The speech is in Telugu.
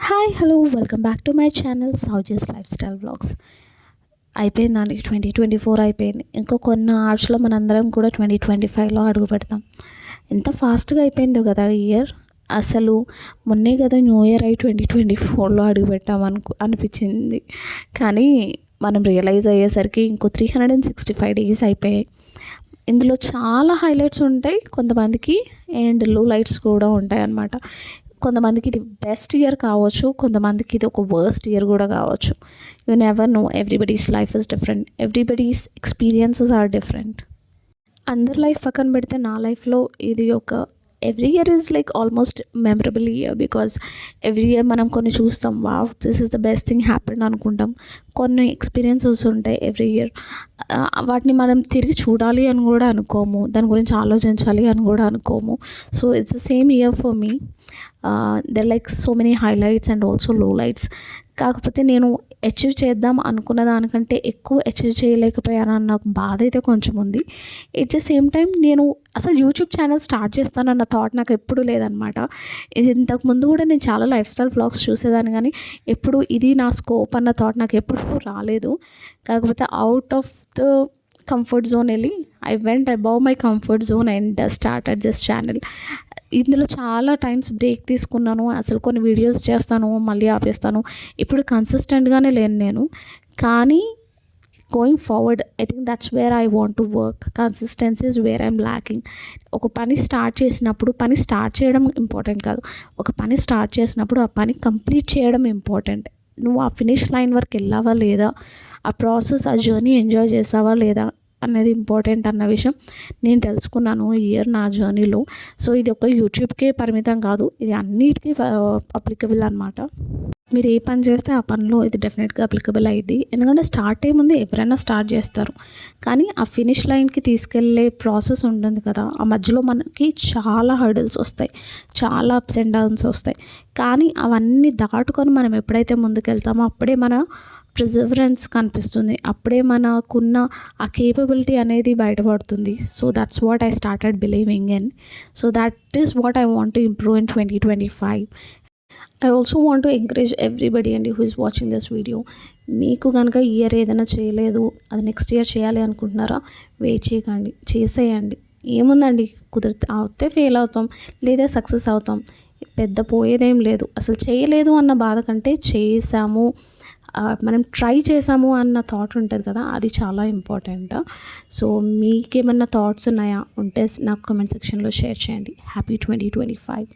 Hi hello welcome back to my channel Souja's lifestyle vlogs. అయిపోయిందండి, 2024 అయిపోయింది. ఇంకో కొన్ని అవర్స్లో మనందరం కూడా 2025లో అడుగు పెడతాం. ఎంత ఫాస్ట్గా అయిపోయిందో కదా ఈ ఇయర్. అసలు మొన్నే కదా న్యూ ఇయర్ అయి 2024లో అడుగు పెట్టాం అనిపించింది. కానీ మనం రియలైజ్ అయ్యేసరికి ఇంకో 365 డేస్ అయిపోయాయి. ఇందులో చాలా హైలైట్స్ ఉంటాయి కొంతమందికి, అండ్ లో లైట్స్ కూడా ఉంటాయి అన్నమాట. కొంతమందికి ఇది బెస్ట్ ఇయర్ కావచ్చు, కొంతమందికి ఇది ఒక వర్స్ట్ ఇయర్ కూడా కావచ్చు. You never know, everybody's life is different, everybody's experiences are different. అందరి లైఫ్ పక్కన పెడితే నా లైఫ్లో ఇది ఒక every year is like almost memorable year. Because every year మనం కొన్ని చూస్తాం, wow this is the best thing happen అనుకుంటాం. కొన్ని ఎక్స్పీరియన్సెస్ ఉంటాయి ఎవ్రీ ఇయర్, వాటిని మనం తిరిగి చూడాలి అని కూడా అనుకోము, దాని గురించి ఆలోచించాలి అని కూడా అనుకోము. So it's the same year for me. There like so many highlights and also లో లైట్స్. కాకపోతే నేను అచీవ్ చేద్దాం అనుకున్న దానికంటే ఎక్కువ అచీవ్ చేయలేకపోయానన్న నాకు బాధ అయితే కొంచెం ఉంది. ఎట్ ద సేమ్ టైం నేను అసలు యూట్యూబ్ ఛానల్ స్టార్ట్ చేస్తానన్న థాట్ నాకు ఎప్పుడు లేదనమాట. ఇది ఇంతకుముందు కూడా నేను చాలా లైఫ్ స్టైల్ వ్లాగ్స్ చూసేదాన్ని, కానీ ఎప్పుడు ఇది నా స్కోప్ అన్న థాట్ నాకు ఎప్పుడు రాలేదు. కాకపోతే out of the comfort zone వెళ్ళి I went above my comfort zone and started this channel. ఇందులో చాలా టైమ్స్ బ్రేక్ తీసుకున్నాను. అసలు కొన్ని వీడియోస్ చేస్తాను, మళ్ళీ ఆపేస్తాను. ఇప్పుడు కన్సిస్టెంట్గానే లేను నేను. కానీ going forward I think that's where I want to work. Consistency is where I'm lacking. ఒక పని స్టార్ట్ చేసినప్పుడు పని స్టార్ట్ చేయడం ఇంపార్టెంట్ కాదు, ఒక పని స్టార్ట్ చేసినప్పుడు ఆ పని కంప్లీట్ చేయడం ఇంపార్టెంట్. నువ్వు ఆ ఫినిష్ లైన్ వరకు వెళ్ళావా లేదా, ఆ ప్రాసెస్, ఆ జర్నీ ఎంజాయ్ చేసావా లేదా అనేది ఇంపార్టెంట్ అన్న విషయం నేను తెలుసుకున్నాను ఈ ఇయర్ నా జర్నీలో. సో ఇది ఒక యూట్యూబ్కే పరిమితం కాదు, ఇది అన్నిటికీ అప్లికబుల్ అనమాట. మీరు ఏ పని చేస్తే ఆ పనిలో ఇది డెఫినెట్గా అప్లికబుల్ అయ్యింది. ఎందుకంటే స్టార్ట్ అయ్యే ముందు ఎవరైనా స్టార్ట్ చేస్తారు, కానీ ఆ ఫినిష్ లైన్కి తీసుకెళ్లే ప్రాసెస్ ఉంటుంది కదా, ఆ మధ్యలో మనకి చాలా హర్డిల్స్ వస్తాయి, చాలా అప్స్ అండ్ డౌన్స్ వస్తాయి. కానీ అవన్నీ దాటుకొని మనం ఎప్పుడైతే ముందుకెళ్తామో అప్పుడే మన ప్రిజర్వెన్స్ కనిపిస్తుంది, అప్పుడే మనకున్న ఆ కేపబిలిటీ అనేది బయటపడుతుంది. So that's what I started believing in. So that is what I want to improve in 2025. I also want to encourage everybody అండి who is watching this video. మీకు కనుక ఈ ఇయర్ ఏదైనా చేయలేదు, అది నెక్స్ట్ ఇయర్ చేయాలి అనుకుంటున్నారా, వెయిట్ చేయకండి, చేసేయండి. ఏముందండి, కుదిరితే అవుతే ఫెయిల్ అవుతాం, లేదా సక్సెస్ అవుతాం, పెద్ద పోయేదేం లేదు. అసలు చేయలేదు అన్న బాధ కంటే చేసాము, మనం ట్రై చేసాము అన్న థాట్ ఉంటుంది కదా, అది చాలా ఇంపార్టెంట్. సో మీకేమన్నా థాట్స్ ఉన్నాయా, ఉంటే నాకు కామెంట్ సెక్షన్లో షేర్ చేయండి. హ్యాపీ 2025.